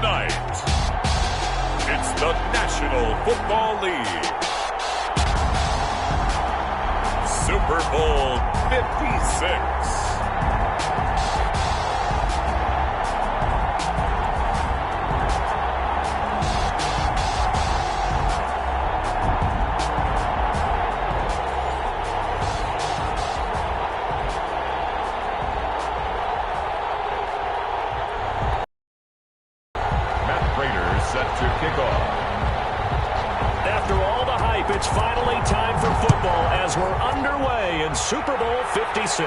Tonight, it's the National Football League Super Bowl 56. Set to kick off. After all the hype, it's finally time for football as we're underway in Super Bowl 56.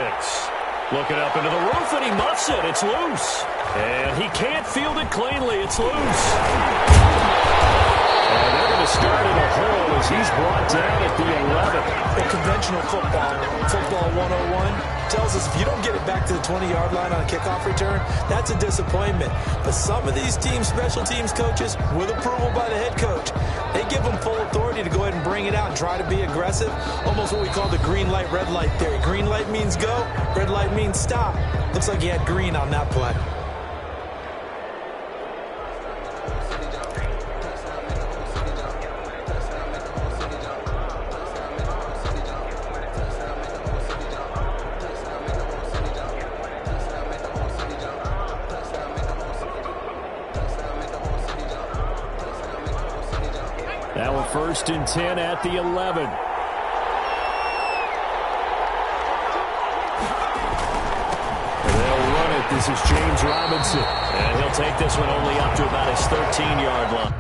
Looking up into the roof, and he muffs it. It's loose. And he can't field it cleanly. It's loose. And they're going to start in a hole as he's brought down at the 11. The conventional football 101, tells us if you don't get it back to the 20-yard line on a kickoff return, that's a disappointment. But some of these teams, special teams coaches, with approval by the head coach, they give them full authority to go ahead and bring it out and try to be aggressive. Almost what we call the green light, red light theory. Green light means go, red light means stop. Looks like he had green on that play. Now a 1st and 10 at the 11. They'll run it. This is James Robinson. And he'll take this one only up to about his 13-yard line.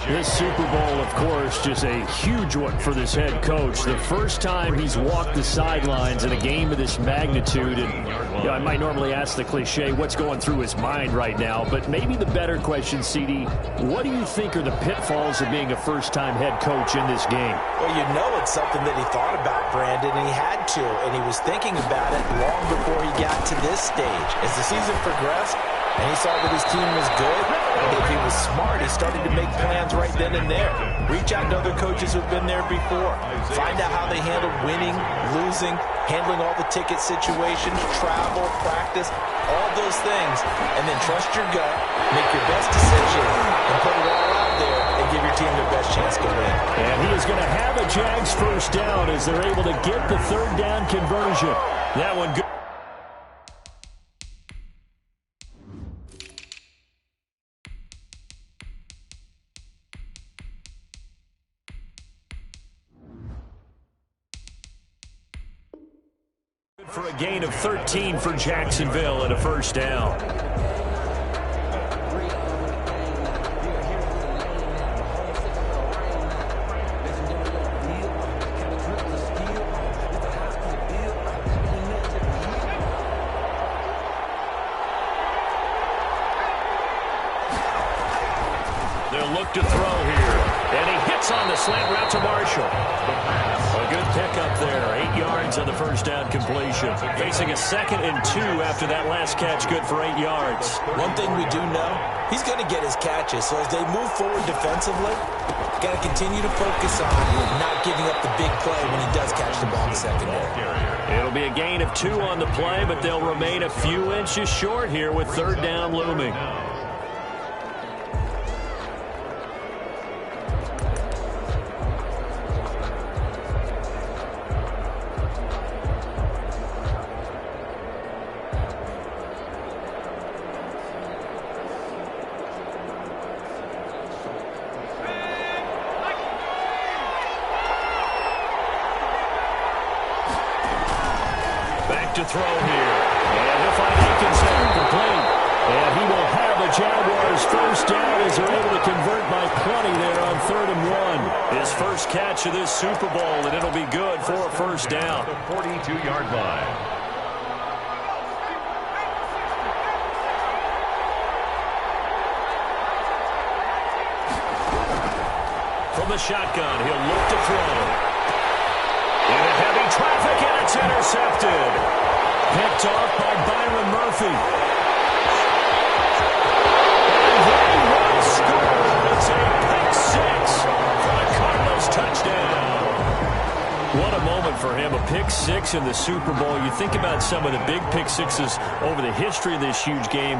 This Super Bowl, of course, just a huge one for this head coach. The first time he's walked the sidelines in a game of this magnitude. And you know, I might normally ask the cliche, what's going through his mind right now? But maybe the better question, CD, what do you think are the pitfalls of being a first-time head coach in this game? Well, you know it's something that he thought about, Brandon, and he had to. And he was thinking about it long before he got to this stage. As the season progressed, and he saw that his team was good, and if he was smart, he started to make plans right then and there. Reach out to other coaches who've been there before. Find out how they handled winning, losing, handling all the ticket situations, travel, practice, all those things. And then trust your gut, make your best decision, and put it all out there and give your team their best chance to win. And he is going to have a Jags first down as they're able to get the 3rd down conversion. That one good. For a gain of 13 for Jacksonville and a 1st down. They'll look to throw here. And he hits on the slant route to Marshall. A good pickup there. 8 yards on the 1st down completion. Facing a 2nd and 2 after that last catch. Good for 8 yards. One thing we do know, he's going to get his catches. So as they move forward defensively, got to continue to focus on not giving up the big play when he does catch the ball in the secondary. It'll be a gain of 2 on the play, but they'll remain a few inches short here with 3rd down looming. To throw here, and he'll find Akins there, complete, and he will have the Jaguars first down as they're able to convert by plenty there on 3rd and 1. His first catch of this Super Bowl, and it'll be good for a 1st down. The 42-yard line. From the shotgun, he'll look to throw. Into heavy traffic, and it's intercepted. Picked off by Byron Murphy. And they will score. It's a pick 6 for the Cardinals touchdown. What a moment for him. A pick six in the Super Bowl. You think about some of the big pick sixes over the history of this huge game.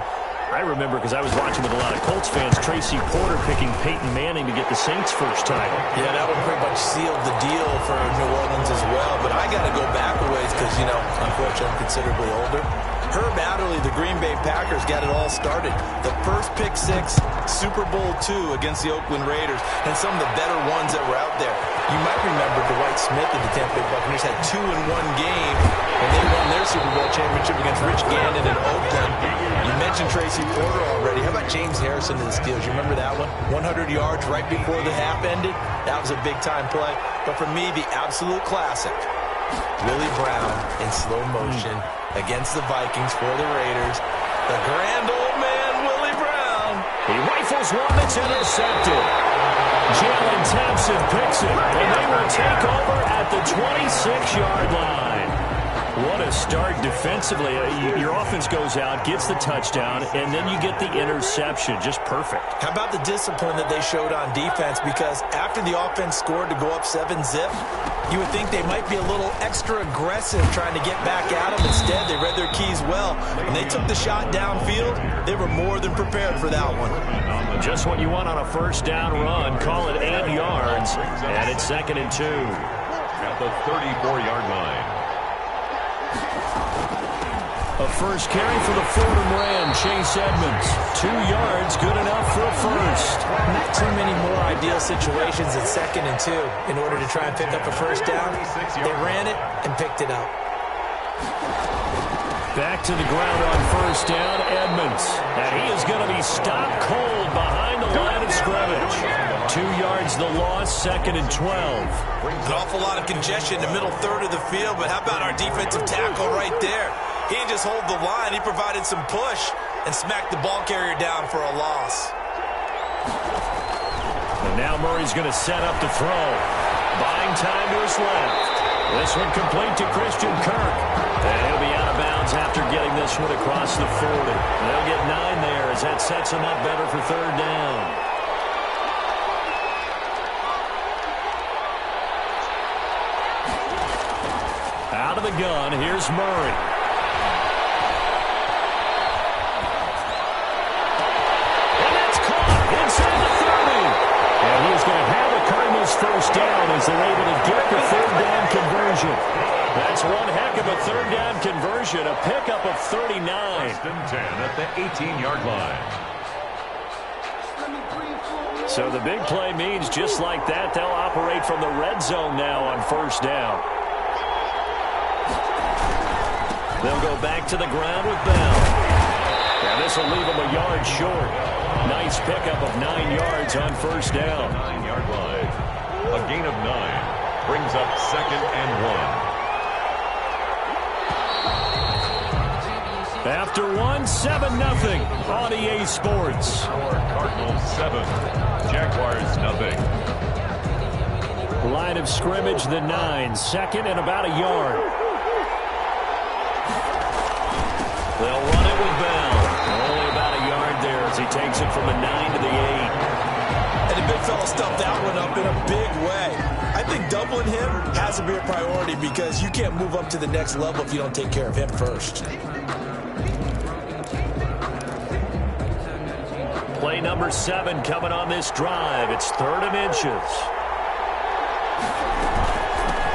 I remember, because I was watching with a lot of Colts fans, Tracy Porter picking Peyton Manning to get the Saints' first title. Yeah, that one pretty much sealed the deal for New Orleans as well. But I got to go back a ways because, you know, unfortunately I'm considerably older. Herb Adderley, the Green Bay Packers, got it all started. The first pick six, Super Bowl II against the Oakland Raiders, and some of the better ones that were out there. You might remember Dwight Smith and the Tampa Bay Buccaneers had 2 in one game when they won their Super Bowl championship against Rich Gannon in Oakland. You mentioned Tracy Porter already. How about James Harrison to the Steelers? You remember that one? 100 yards right before the half ended? That was a big-time play. But for me, the absolute classic, Willie Brown in slow motion against the Vikings for the Raiders. The grand old man, Willie Brown. He rifles one that's intercepted. Jalen Thompson picks it, and they will take over at the 26-yard line. What a start defensively. Your offense goes out, gets the touchdown, and then you get the interception. Just perfect. How about the discipline that they showed on defense? Because after the offense scored to go up 7-zip, you would think they might be a little extra aggressive trying to get back at them. Instead, they read their keys well. When they took the shot downfield, they were more than prepared for that one. Just what you want on a first down run. Call it 8 yards, and it's 2nd and 2. At the 34-yard line. A first carry for the Fordham Ram, Chase Edmonds. 2 yards, good enough for a first. Not too many more ideal situations at 2nd and 2 in order to try and pick up a first down. They ran it and picked it up. Back to the ground on first down, Edmonds. And he is going to be stopped cold behind the line of scrimmage. 2 yards the loss, 2nd and 12. An awful lot of congestion in the middle third of the field, but how about our defensive tackle right there? He didn't just hold the line, he provided some push and smacked the ball carrier down for a loss. And now Murray's going to set up to throw. Buying time to his left. This one complete to Christian Kirk. And he'll be out of bounds after getting this one across the 40. They'll get 9 there as that sets him up better for 3rd down. Out of the gun, here's Murray. And that's caught inside the 30. And he's going to have the Cardinals first down as they're able to get the 3rd down conversion. That's one heck of a 3rd down conversion, a pickup of 39. 1st and 10 at the 18-yard line. So the big play means just like that, they'll operate from the red zone now on first down. They'll go back to the ground with Bell. And this will leave them a yard short. Nice pickup of 9 yards on first down. 9-yard line. A gain of 9 brings up 2nd and 1. After 7-0 on EA Sports. Cardinals 7, Jaguars 0. Line of scrimmage, the 9, 2nd and about a yard. They'll run it with Bell. Only about a yard there as he takes it from the 9 to the 8. And the big fella stuffed that one up in a big way. I think doubling him has to be a priority because you can't move up to the next level if you don't take care of him first. Play number 7 coming on this drive. It's 3rd and inches.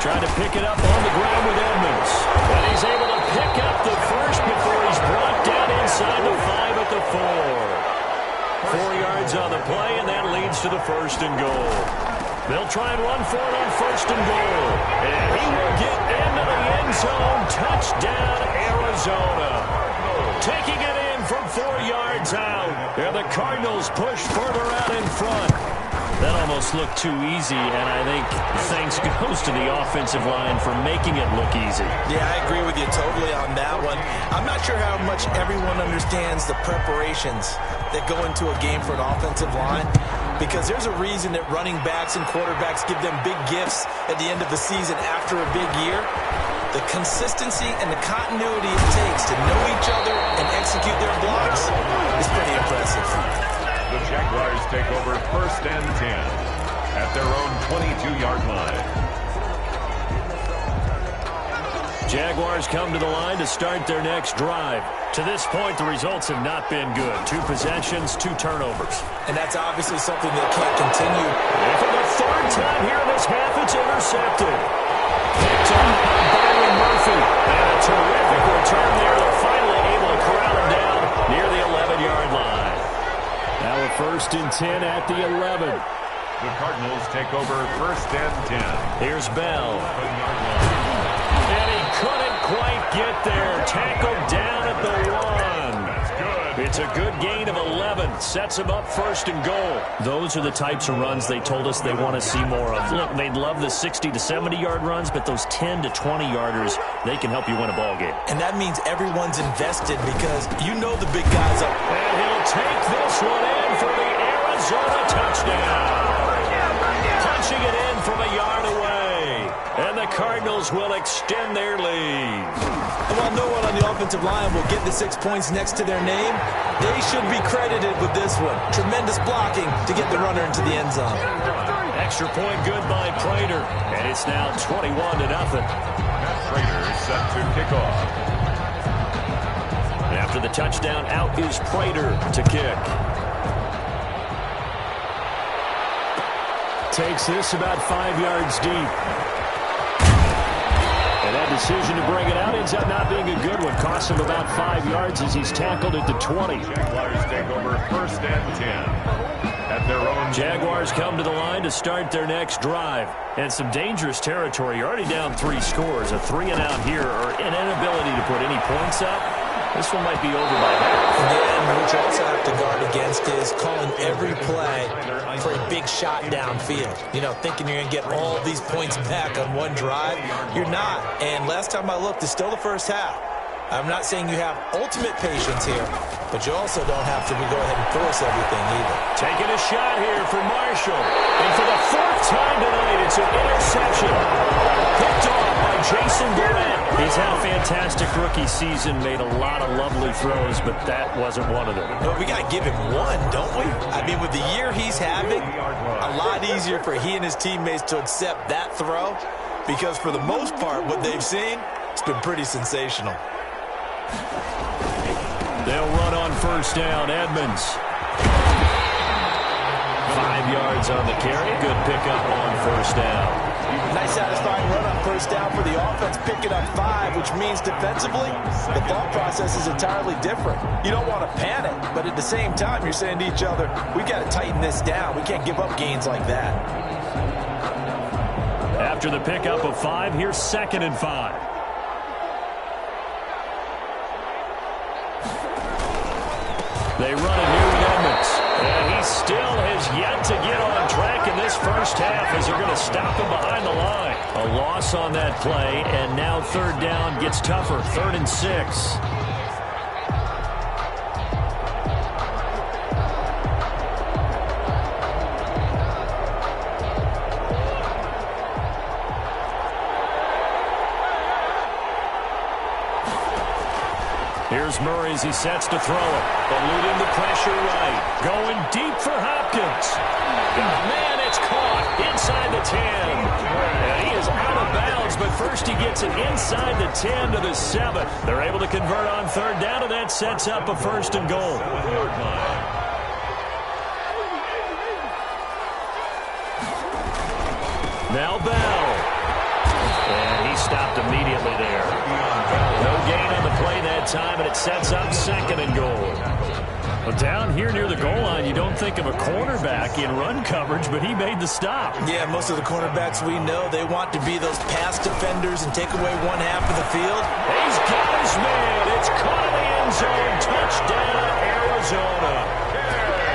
Trying to pick it up on the ground with Edmonds. And he's able to pick up the first before he's brought down inside the 5 at the 4. 4 yards on the play, and that leads to the 1st and goal. They'll try and run for it on 1st and goal. And he will get into the end zone. Touchdown, Arizona. Taking it in from 4 yards out. And the Cardinals push further out in front. That almost looked too easy, and I think thanks goes to the offensive line for making it look easy. Yeah, I agree with you totally on that one. I'm not sure how much everyone understands the preparations that go into a game for an offensive line, because there's a reason that running backs and quarterbacks give them big gifts at the end of the season after a big year. The consistency and the continuity it takes to know each other and execute their blocks is pretty impressive. The Jaguars take over 1st and 10 at their own 22-yard line. Jaguars come to the line to start their next drive. To this point, the results have not been good. 2 possessions, 2 turnovers. And that's obviously something that can't continue. And for the 3rd time here in this half, it's intercepted. Picked up by Byron Murphy. And a terrific return there. They're finally able to corral him down near the 11-yard line. Now a 1st and 10 at the 11. The Cardinals take over 1st and 10. Here's Bell. And he couldn't quite get there. Tackled down at the 1. That's good. It's a good gain of 11. Sets him up 1st and goal. Those are the types of runs they told us they want to see more of. Look, they'd love the 60 to 70-yard runs, but those 10 to 20-yarders, they can help you win a ball game. And that means everyone's invested because you know the big guys up. And he'll take this one in for the Arizona touchdown. Punching it in from a yard away. And the Cardinals will extend their lead. And while no one on the offensive line will get the 6 points next to their name, they should be credited with this one. Tremendous blocking to get the runner into the end zone. Extra point good by Prater. And it's now 21-0. Matt Prater set to kick off. After the touchdown, out is Prater to kick. Takes this about 5 yards deep. And that decision to bring it out ends up not being a good one. Costs him about 5 yards as he's tackled at the 20. Jaguars take over 1st and 10. At their own. Jaguars come to the line to start their next drive. And some dangerous territory. You're already down 3 scores. A 3-and-out here or an inability to put any points up. This one might be over by half. Yeah, and what you also have to guard against is calling every play for a big shot downfield. You know, thinking you're going to get all these points back on one drive. You're not. And last time I looked, it's still the first half. I'm not saying you have ultimate patience here, but you also don't have to go ahead and force everything either. Taking a shot here for Marshall. And for the 4th time tonight, it's an interception. Picked off by Jason Garrett. He's had a fantastic rookie season, made a lot of lovely throws, but that wasn't one of them. No, we got to give him one, don't we? I mean, with the year he's having, a lot easier for he and his teammates to accept that throw because for the most part, what they've seen, it's been pretty sensational. They'll run on 1st down. Edmonds. 5 yards on the carry. Good pickup on 1st down. Nice satisfying run on 1st down for the offense, picking up 5, which means defensively, the thought process is entirely different. You don't want to panic, but at the same time, you're saying to each other, we've got to tighten this down. We can't give up gains like that. After the pickup of 5, here's 2nd and 5. They run it here with Edmonds. And he still has yet to get on track in this 1st half as they're going to stop him behind the line. A loss on that play, and now 3rd down gets tougher. 3rd and 6. Here's Murray as he sets to throw it. Eluding the pressure right. Going deep for Hopkins. Man, it's caught inside the 10. And he is out of bounds, but first he gets it inside the 10 to the 7. They're able to convert on 3rd down, and that sets up a 1st and goal. Now Bell. And he stopped immediately there. No gain on the play that time, and it sets up 2nd and goal. Well, down here near the goal line, you don't think of a cornerback in run coverage, but he made the stop. Yeah, most of the cornerbacks we know, they want to be those pass defenders and take away one half of the field. He's got his man. It's caught in the end zone. Touchdown, Arizona.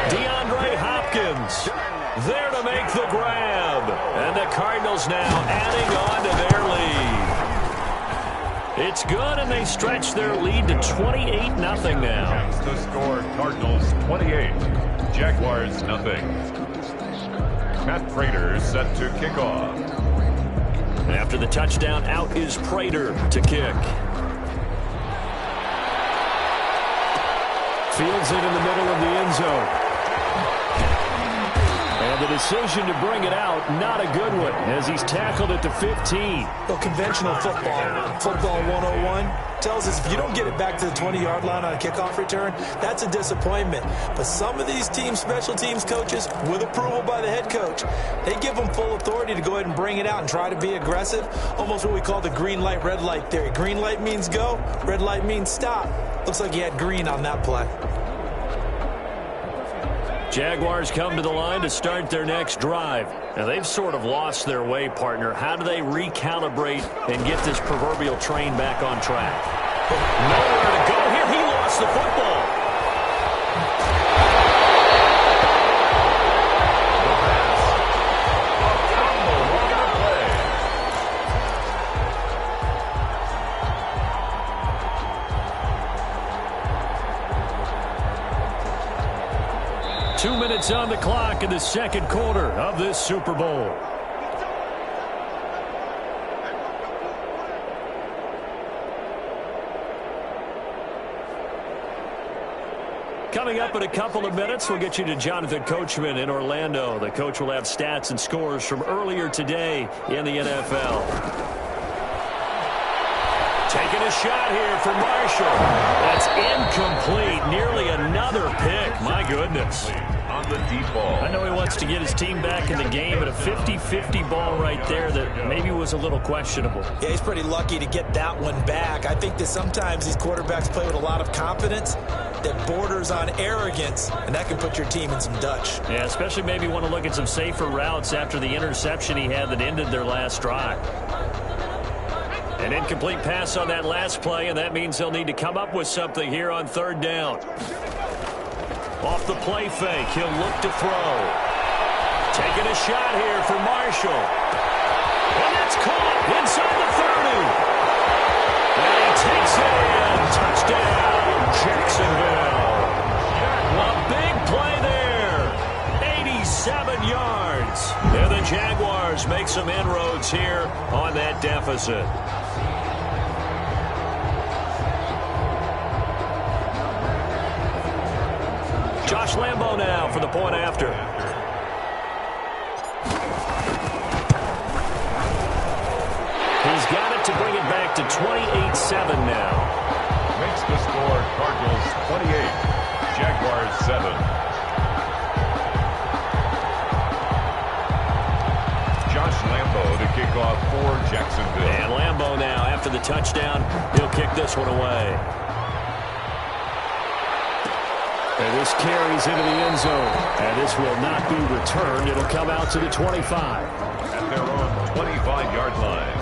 DeAndre Hopkins there to make the grab. And the Cardinals now adding on to their lead. It's good, and they stretch their lead to 28-0 now. The score, Cardinals 28, Jaguars nothing. Matt Prater set to kick off. After the touchdown, out is Prater to kick. Fields it in the middle of the end zone. And the decision to bring it out, not a good one, as he's tackled at the 15. Well, conventional football 101, tells us if you don't get it back to the 20-yard line on a kickoff return, that's a disappointment. But some of these special teams coaches, with approval by the head coach, they give them full authority to go ahead and bring it out and try to be aggressive, almost what we call the green light, red light theory. Green light means go, red light means stop. Looks like he had green on that play. Jaguars come to the line to start their next drive. Now, they've sort of lost their way, partner. How do they recalibrate and get this proverbial train back on track? Nowhere to go here. He lost the football. 2 minutes on the clock in the second quarter of this Super Bowl. Coming up in a couple of minutes, we'll get you to Jonathan Coachman in Orlando. The coach will have stats and scores from earlier today in the NFL. Taking a shot here for Marshall. That's incomplete. Nearly another pick. My goodness. On the deep ball. I know he wants to get his team back in the game, but a 50-50 ball right there that maybe was a little questionable. Yeah, he's pretty lucky to get that one back. I think that sometimes these quarterbacks play with a lot of confidence that borders on arrogance, and that can put your team in some Dutch. Yeah, especially maybe want to look at some safer routes after the interception he had that ended their last drive. An incomplete pass on that last play, and that means they'll need to come up with something here on third down. Off the play fake, he'll look to throw. Taking a shot here for Marshall. And that's caught inside the 30. And he takes it in. Touchdown, Jacksonville. A big play there. 87 yards. And the Jaguars make some inroads here on that deficit. Josh Lambo now for the point after. He's got it to bring it back to 28-7 now. Makes the score Cardinals 28, Jaguars 7. Josh Lambo to kick off for Jacksonville. And Lambo now, after the touchdown, he'll kick this one away. And this carries into the end zone. And this will not be returned. It'll come out to the 25. At their own 25-yard line.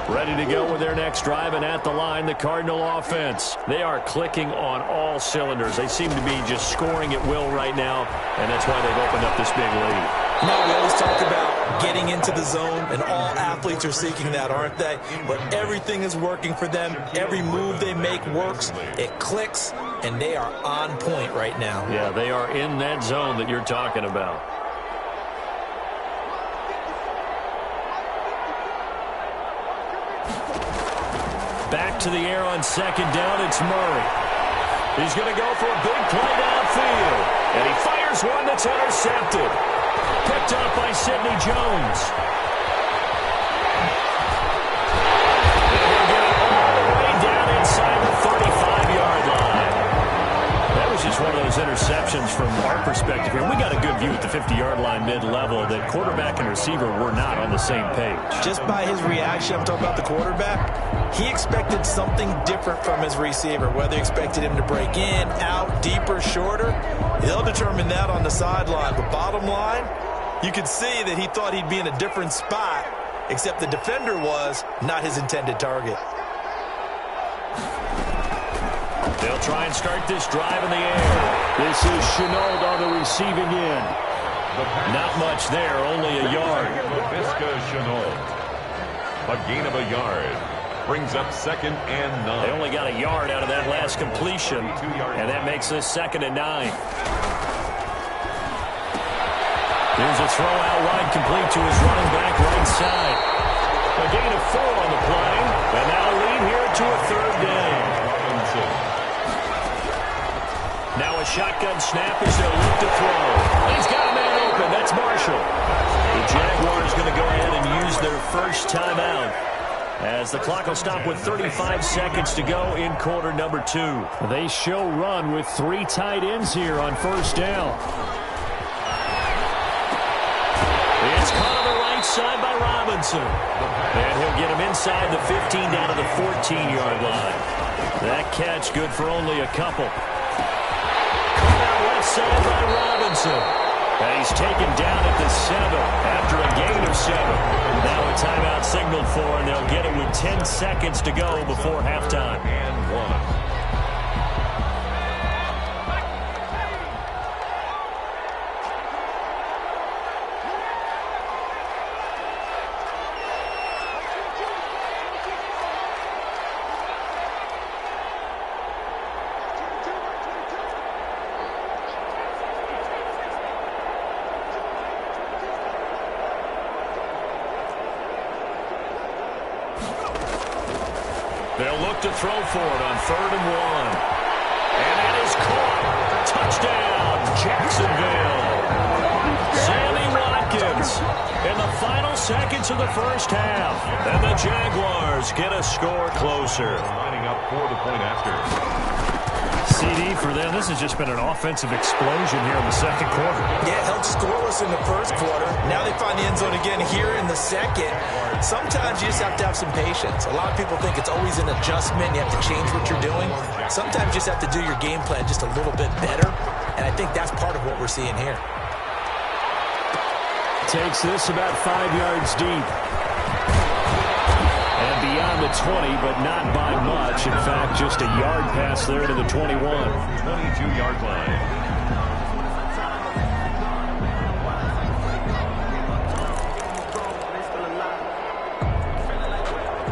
Ready to go with their next drive, and at the line, the Cardinal offense. They are clicking on all cylinders. They seem to be just scoring at will right now, and that's why they've opened up this big lead. No, we always talk about getting into the zone, and all athletes are seeking that, aren't they? But everything is working for them. Every move they make works. It clicks, and they are on point right now. Yeah, they are in that zone that you're talking about. Back to the air on second down, it's Murray. He's going to go for a big play downfield. And he fires one that's intercepted. Picked up by Sidney Jones. And he'll get it all the way down inside the 35-yard line. That was just one of those interceptions from our perspective here. We got a good view at the 50-yard line mid-level that quarterback and receiver were not on the same page. Just by his reaction, I'm talking about the quarterback, he expected something different from his receiver, whether he expected him to break in, out, deeper, shorter. They'll determine that on the sideline. But bottom line, you could see that he thought he'd be in a different spot, except the defender was not his intended target. They'll try and start this drive in the air. This is Shenault on the receiving end. Not much there, only a yard. Laviska Shenault. A gain of a yard. Brings up 2nd and 9. They only got a yard out of that last completion, and that makes this 2nd and 9. Here's a throw out wide, complete to his running back right side. A gain of 4 on the play, and now a lead here to a 3rd down. Now a shotgun snap as they'll look to throw. He's got a man open. That's Marshall. The Jaguars going to go ahead and use their first timeout, as the clock will stop with 35 seconds to go in quarter number 2. They show run with 3 tight ends here on first down. It's caught on the right side by Robinson. And he'll get him inside the 15 down to the 14-yard line. That catch good for only a couple. Caught out left side by Robinson. And he's taken down at the 7 after a gain of 7. Now a timeout signaled for, and they'll get it with 10 seconds to go before halftime. And 1. They'll look to throw for it on 3rd and 1. And that is caught. Touchdown, Jacksonville. Sammy Watkins in the final seconds of the first half. And the Jaguars get a score closer. Lining up for the point after. CD for them. This has just been an offensive explosion here in the second quarter. Yeah, held scoreless in the first quarter. Now they find the end zone again here in the second. Sometimes you just have to have some patience. A lot of people think it's always an adjustment. You have to change what you're doing. Sometimes you just have to do your game plan just a little bit better. And I think that's part of what we're seeing here. Takes this about 5 yards deep. And beyond the 20, but not by much. In fact, just a yard pass there to the 21. 22-yard line.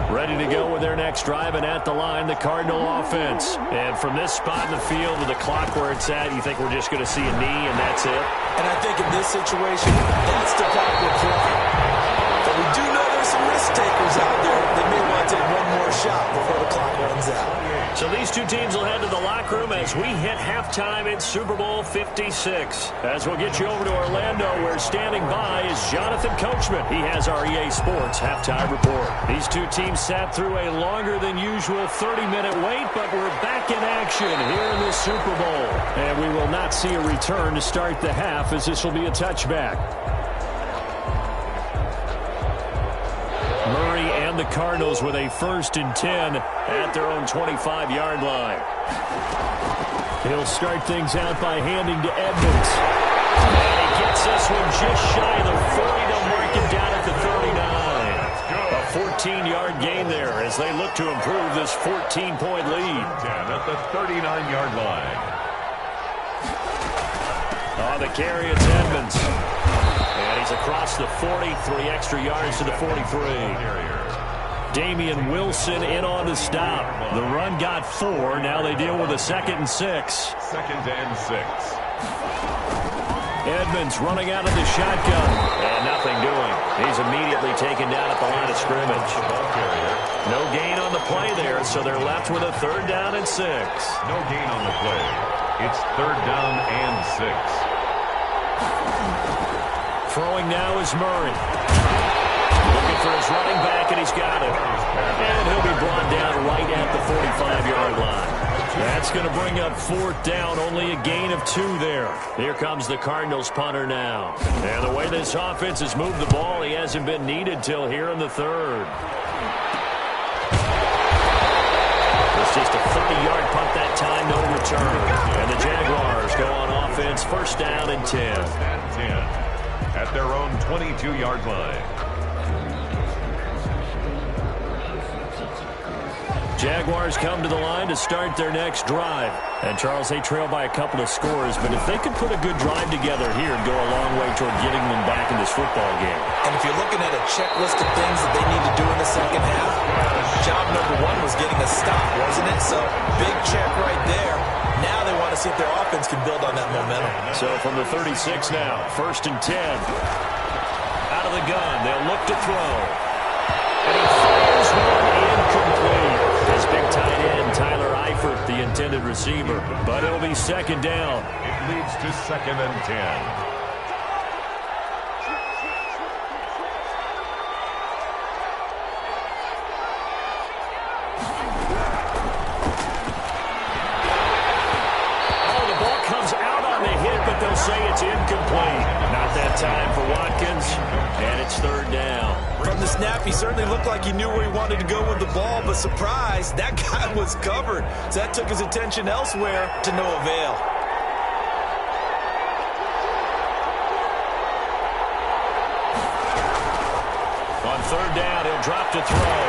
Ready to go with their next drive, and at the line, the Cardinal offense. And from this spot in the field with the clock where it's at, you think we're just going to see a knee, and that's it? And I think in this situation, that's the proper play. But we do know there's some risk takers out there. They may want to take one more shot before the clock runs out. So these two teams will head to the locker room as we hit halftime in Super Bowl 56. As we'll get you over to Orlando, where standing by is Jonathan Coachman. He has our EA Sports halftime report. These two teams sat through a longer than usual 30-minute wait, but we're back in action here in the Super Bowl. And we will not see a return to start the half, as this will be a touchback. Murray and the Cardinals with a 1st and 10 at their own 25-yard line. He'll start things out by handing to Edmonds. And he gets this one just shy of the 40. They'll mark him down at the 39. A 14-yard gain there as they look to improve this 14-point lead. At the 39-yard line. On the carry, it's Edmonds. And he's across the 40, 3 extra yards to the 43. Damian Wilson in on the stop. The run got 4. Now they deal with a 2nd and 6. 2nd and 6. Edmonds running out of the shotgun. And nothing doing. He's immediately taken down at the line of scrimmage. No gain on the play there, so they're left with a 3rd down and 6. No gain on the play. It's 3rd down and 6. Throwing now is Murray. Looking for his running back, and he's got it. And he'll be brought down right at the 45-yard line. That's going to bring up 4th down, only a gain of 2 there. Here comes the Cardinals punter now. And the way this offense has moved the ball, he hasn't been needed till here in the 3rd. It's just a 30-yard punt that time, no return. And the Jaguars go on offense, 1st down and 10. 10. At their own 22-yard line. Jaguars come to the line to start their next drive. And, Charles, they trail by a couple of scores, but if they could put a good drive together here, it'd go a long way toward getting them back in this football game. And if you're looking at a checklist of things that they need to do in the second half, job number 1 was getting a stop, wasn't it? So, big check right there. Now they want to see if their offense can build on that momentum. So from the 36 now, 1st and 10. Out of the gun, they'll look to throw. And he fires one incomplete. His big tight end, Tyler Eifert, effort, the intended receiver. But it'll be second down. It leads to 2nd and 10. They'll say it's incomplete. Not that time for Watkins, and it's 3rd down. From the snap, he certainly looked like he knew where he wanted to go with the ball, but surprise, that guy was covered. So that took his attention elsewhere to no avail. On 3rd down, he'll drop to throw.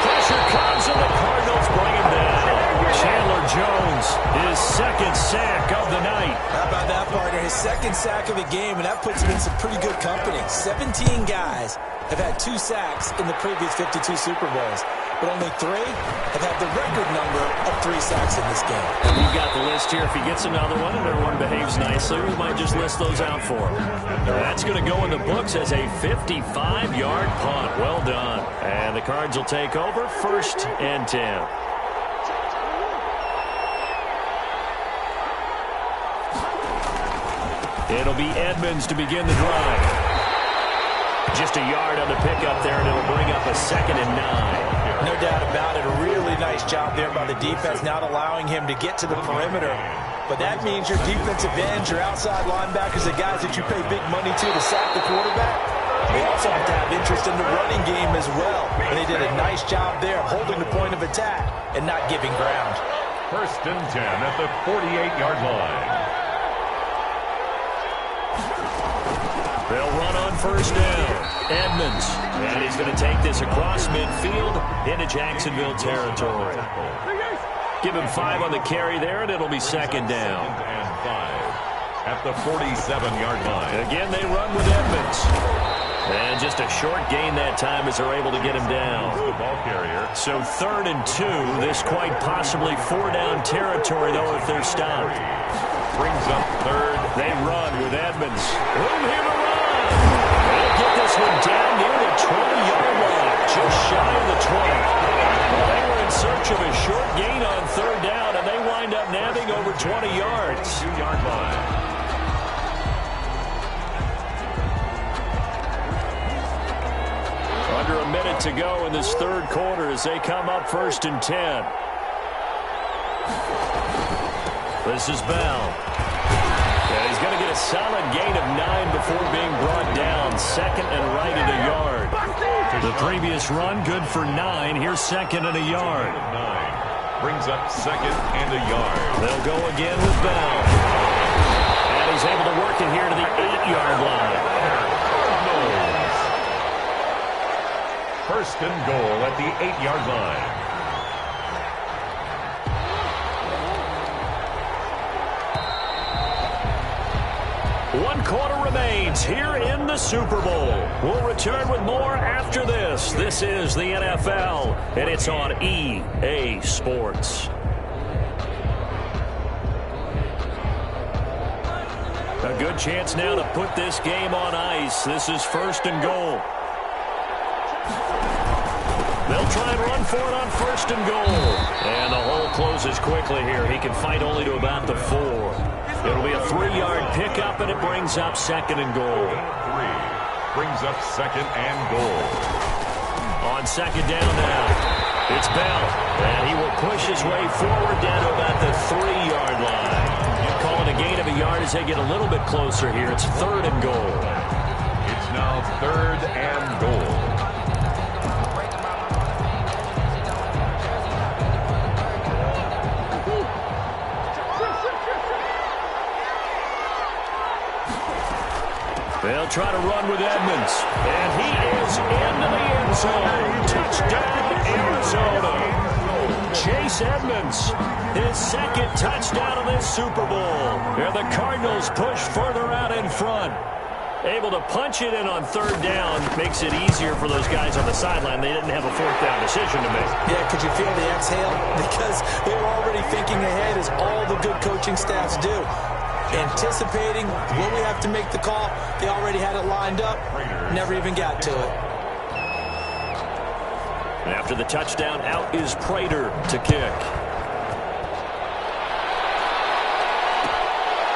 Pressure comes, and the Cardinals bring him down. Chandler Jones, his 2nd sack of the night. How about that, partner? His 2nd sack of the game, and that puts him in some pretty good company. 17 guys have had 2 sacks in the previous 52 Super Bowls, but only 3 have had the record number of 3 sacks in this game. We've got the list here. If he gets another one and everyone behaves nicely, we might just list those out for him. That's going to go in the books as a 55-yard punt. Well done. And the Cards will take over, 1st and 10. It'll be Edmonds to begin the drive. Just a yard on the pickup there, and it'll bring up a 2nd and 9. No doubt about it. A really nice job there by the defense, not allowing him to get to the perimeter. But that means your defensive ends, your outside linebackers, the guys that you pay big money to sack the quarterback, they also have to have interest in the running game as well. And they did a nice job there of holding the point of attack and not giving ground. 1st and 10 at the 48-yard line. They'll run on 1st down. Edmonds. And he's going to take this across midfield into Jacksonville territory. Give him 5 on the carry there, and it'll be 2nd down. And 5 at the 47-yard line. Again, they run with Edmonds. And just a short gain that time as they're able to get him down. The ball carrier. So 3rd and 2. This quite possibly 4-down territory, though, if they're stopped. Brings up 3rd. They run with Edmonds. Room here to run. They'll get this one down near the 20-yard line. Just shy of the 20. Well, they were in search of a short gain on 3rd down, and they wind up nabbing over 20 yards. 2-yard line. Under a minute to go in this 3rd quarter as they come up 1st and 10. This is Bell. And he's going to get a solid gain of 9 before being brought down. 2nd and right at a yard. The previous run good for 9. Here's 2nd and a yard. 9 brings up 2nd and a yard. They'll go again with Bell. And he's able to work it here to the 8-yard line. 1st and goal at the 8-yard line. One quarter remains here in the Super Bowl. We'll return with more after this. This is the NFL, and it's on EA Sports. A good chance now to put this game on ice. This is 1st and goal. They'll try and run for it on 1st and goal. And the hole closes quickly here. He can fight only to about the 4. It'll be a 3-yard pickup, and it brings up 2nd and goal. 3 brings up 2nd and goal. On 2nd down now, it's Bell. And he will push his way forward down to about the 3-yard line. You call it a gain of a yard as they get a little bit closer here. It's 3rd and goal. It's now 3rd and goal. They'll try to run with Edmonds. And he is into the end zone. Touchdown, Arizona. Chase Edmonds, his 2nd touchdown of this Super Bowl. And the Cardinals push further out in front. Able to punch it in on 3rd down. Makes it easier for those guys on the sideline. They didn't have a 4th down decision to make. Yeah, could you feel the exhale? Because they were already thinking ahead, as all the good coaching staffs do. Anticipating when we have to make the call. They already had it lined up. Never even got to it. After the touchdown, out is Prater to kick.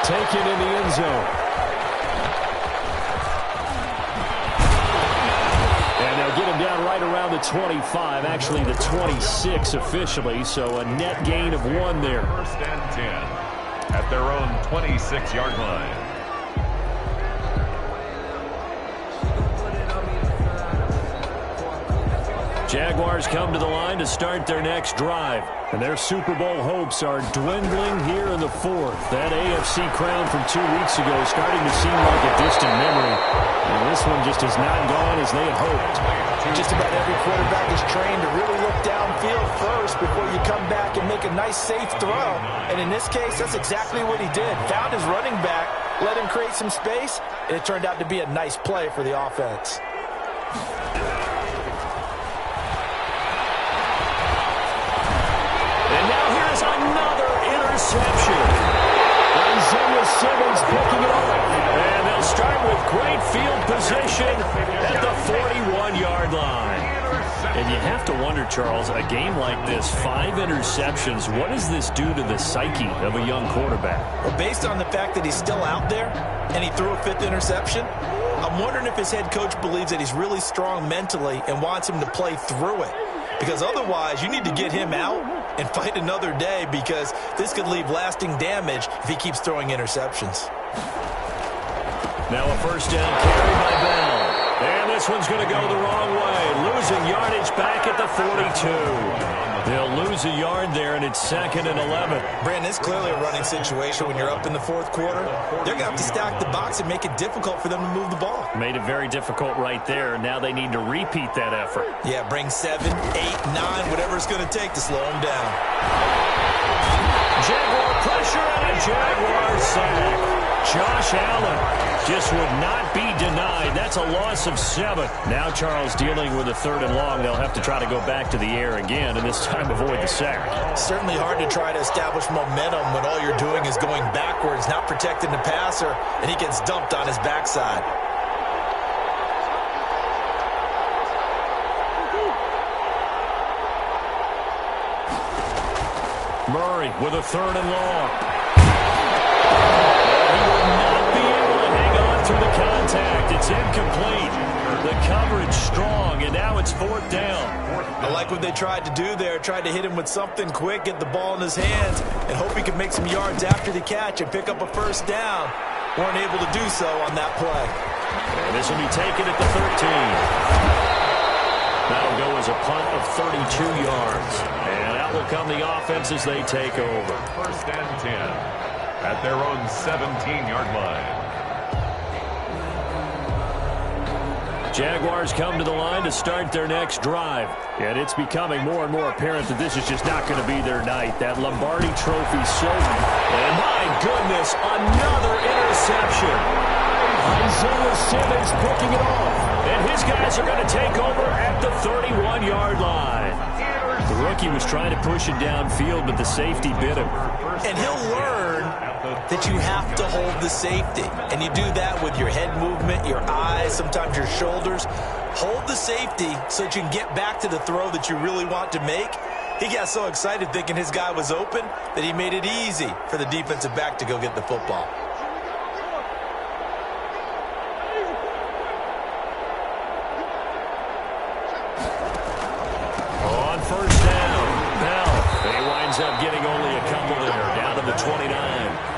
taken in the end zone. And they'll get him down right around the 25, actually the 26 officially, so a net gain of 1 there. First and 10 at their own 26-yard line. Jaguars come to the line to start their next drive. And their Super Bowl hopes are dwindling here in the 4th. That AFC crown from 2 weeks ago is starting to seem like a distant memory. And this one just has not gone as they had hoped. Just about every quarterback is trained to really look downfield first before you come back and make a nice, safe throw. And in this case, that's exactly what he did. Found his running back, let him create some space, and it turned out to be a nice play for the offense. Another interception. Isaiah Simmons picking it off. And they'll start with great field position at the 41-yard line. And you have to wonder, Charles, a game like this, 5 interceptions, what does this do to the psyche of a young quarterback? Well, based on the fact that he's still out there and he threw a 5th interception, I'm wondering if his head coach believes that he's really strong mentally and wants him to play through it. Because otherwise, you need to get him out and fight another day, because this could leave lasting damage if he keeps throwing interceptions. Now a first down carry by Bell. And this one's going to go the wrong way. Losing yardage back at the 42. They'll lose a yard there, and it's 2nd and 11. Brandon, it's clearly a running situation when you're up in the 4th quarter. They're going to have to stack the box and make it difficult for them to move the ball. Made it very difficult right there. Now they need to repeat that effort. Yeah, bring 7, 8, 9, whatever it's going to take to slow them down. Jaguar pressure and a Jaguar sack. Josh Allen just would not be denied. That's a loss of 7. Now Charles dealing with a 3rd and long. They'll have to try to go back to the air again, and this time avoid the sack. Certainly hard to try to establish momentum when all you're doing is going backwards, not protecting the passer, and he gets dumped on his backside. Murray with a 3rd and long. He will not be able to hang on through the contact. It's incomplete. The coverage strong, and now it's 4th down. I like what they tried to do there. Tried to hit him with something quick, get the ball in his hands, and hope he could make some yards after the catch and pick up a first down. Weren't able to do so on that play. And this will be taken at the 13. That'll go as a punt of 32 yards. And out will come the offense as they take over. First and 10 at their own 17-yard line. Jaguars come to the line to start their next drive. And it's becoming more and more apparent that this is just not going to be their night. That Lombardi Trophy certain. And my goodness, another interception. Isaiah Simmons picking it off. And his guys are going to take over at the 31-yard line. The rookie was trying to push it downfield, but the safety bit him. And he'll learn that you have to hold the safety. And you do that with your head movement, your eyes, sometimes your shoulders. Hold the safety so that you can get back to the throw that you really want to make. He got so excited thinking his guy was open that he made it easy for the defensive back to go get the football. On first down, Bell. He winds up getting only a couple there, down to the 29.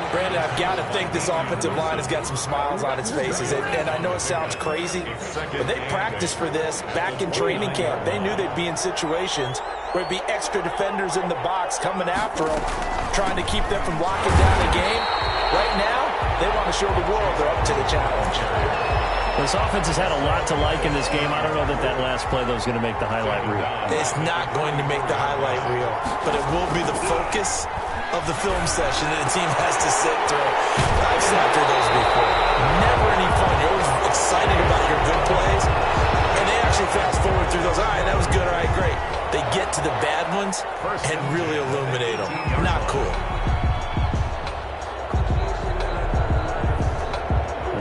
Brandon, I've got to think this offensive line has got some smiles on its faces. And I know it sounds crazy, but they practiced for this back in training camp. They knew they'd be in situations where it'd be extra defenders in the box coming after them, trying to keep them from locking down the game. Right now, they want to show the world they're up to the challenge. This offense has had a lot to like in this game. I don't know that last play, though, is going to make the highlight reel. It's not going to make the highlight reel, but it will be the focus of the film session that the team has to sit through. I've sat through those before. Never any fun. You're always excited about your good plays, and they actually fast forward through those. All right, that was good. All right, great. They get to the bad ones and really illuminate them. Not cool.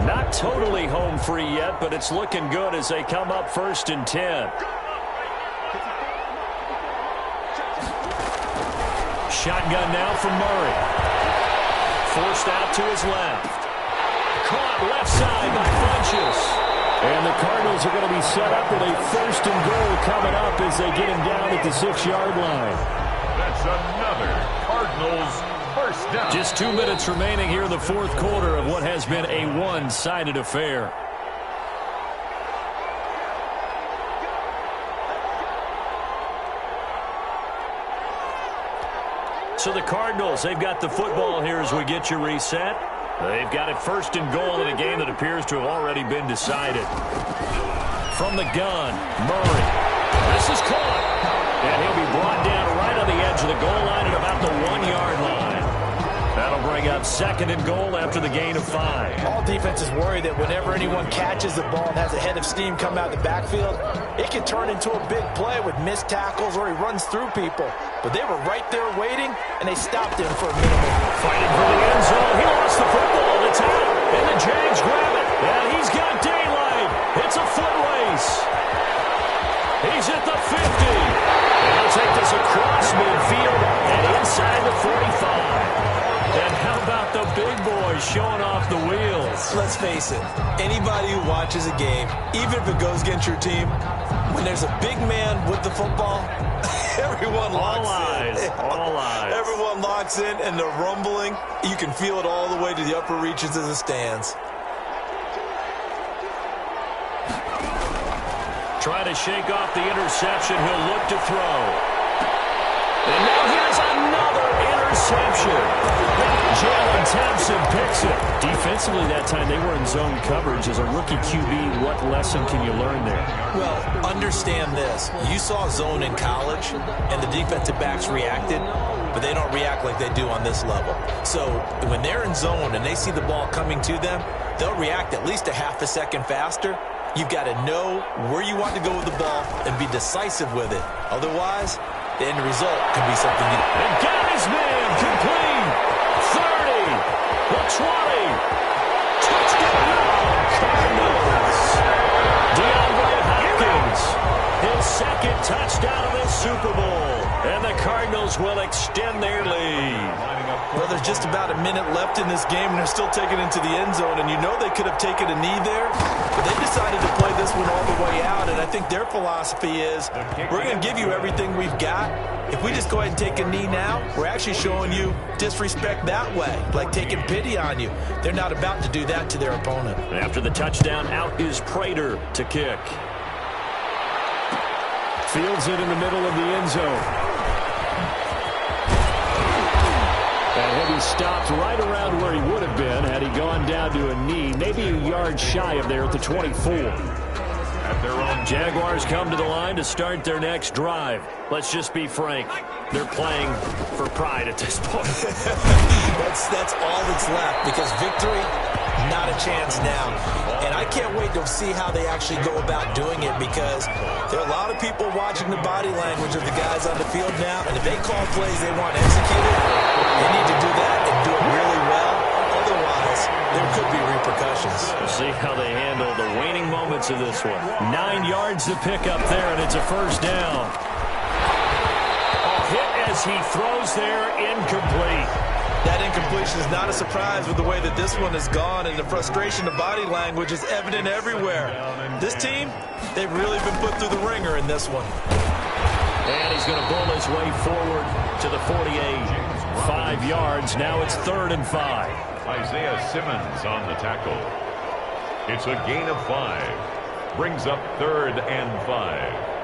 Not totally home free yet, but it's looking good as they come up 1st and 10. Shotgun now from Murray. forced out to his left. Caught left side by Funchess. And the Cardinals are going to be set up with a 1st and goal coming up as they get him down at the 6-yard line. That's another Cardinals first down. Just 2 minutes remaining here in the 4th quarter of what has been a one-sided affair. So the Cardinals, they've got the football here as we get you reset. They've got it 1st and goal in a game that appears to have already been decided. From the gun, Murray. This is caught. And he'll be brought down right on the edge of the goal line at about the 1-yard line. That'll bring up 2nd and goal after the gain of 5. All defenses worry that whenever anyone catches the ball and has a head of steam come out of the backfield, it can turn into a big play with missed tackles or he runs through people. But they were right there waiting, and they stopped him for a minimum. Fighting for the end zone. He lost the football. It's out. And the Jags grab it. And he's got daylight. It's a foot race. He's at the 50. And he'll take this across midfield and inside the 45. And how about the big boys showing off the wheels? Let's face it, anybody who watches a game, even if it goes against your team, when there's a big man with the football, everyone locks in. All eyes. Everyone locks in, and they're rumbling. You can feel it all the way to the upper reaches of the stands. Trying to shake off the interception. He'll look to throw. And now he has another interception. Jalen Thompson picks it. Defensively that time, they were in zone coverage. As a rookie QB, what lesson can you learn there? Well, understand this. You saw zone in college, and the defensive backs reacted, but they don't react like they do on this level. So when they're in zone and they see the ball coming to them, they'll react at least a half a second faster. You've got to know where you want to go with the ball and be decisive with it. Otherwise, the end result can be something you... And got his man complete. 30. The 20. Touchdown. Cardinals. DeAndre Hopkins. His 2nd touchdown of the Super Bowl. And the Cardinals will extend their lead. Well, there's just about a minute left in this game, and they're still taking it into the end zone. And you know they could have taken a knee there, but they decided to play this one all the way out. And I think their philosophy is, we're going to give you everything we've got. If we just go ahead and take a knee now, we're actually showing you disrespect that way, like taking pity on you. They're not about to do that to their opponent. After the touchdown, out is Prater to kick. Fields it in the middle of the end zone. And he'll be stopped right around where he would have been had he gone down to a knee, maybe a yard shy of there at the 24. At their own Jaguars come to the line to start their next drive. Let's just be frank. They're playing for pride at this point. That's all that's left, because victory, not a chance now. And I can't wait to see how they actually go about doing it, because there are a lot of people watching the body language of the guys on the field now, and if they call plays they want executed, they need to do that and do it really well. Otherwise, there could be repercussions. We'll see how they handle the waning moments of this one. 9 yards to pick up there, and it's a 1st down. A hit as he throws there, incomplete. That incompletion is not a surprise with the way that this one has gone, and the frustration, the body language is evident everywhere. This team, they've really been put through the ringer in this one. And he's going to bull his way forward to the 48. 5 yards. Now it's 3rd and 5. Isaiah Simmons on the tackle. It's a gain of 5. Brings up 3rd and 5.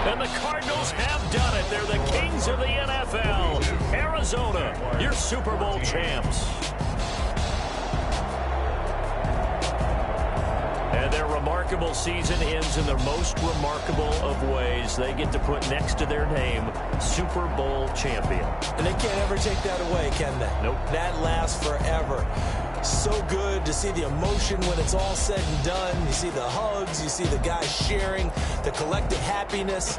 And the Cardinals have done it. They're the kings of the NFL. Arizona, your Super Bowl champs. And their remarkable season ends in the most remarkable of ways. They get to put next to their name, Super Bowl champion. And they can't ever take that away, can they? Nope. That lasts forever. So good to see the emotion when it's all said and done. You see the hugs, you see the guys sharing, the collective happiness.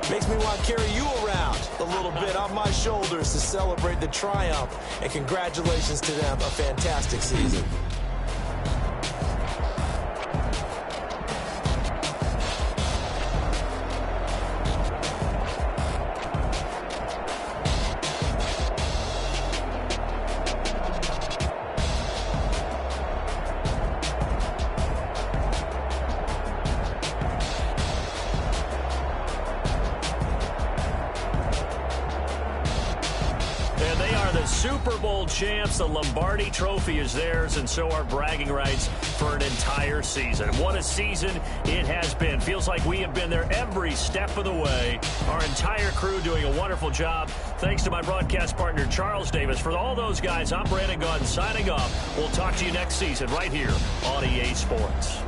Makes me want to carry you around a little bit on my shoulders to celebrate the triumph. And congratulations to them, a fantastic season. the Super Bowl champs. The Lombardi Trophy is theirs, and so are bragging rights for an entire season. What a season it has been. Feels like we have been there every step of the way. Our entire crew doing a wonderful job. Thanks to my broadcast partner, Charles Davis. For all those guys, I'm Brandon Gaudin signing off. We'll talk to you next season right here on EA Sports.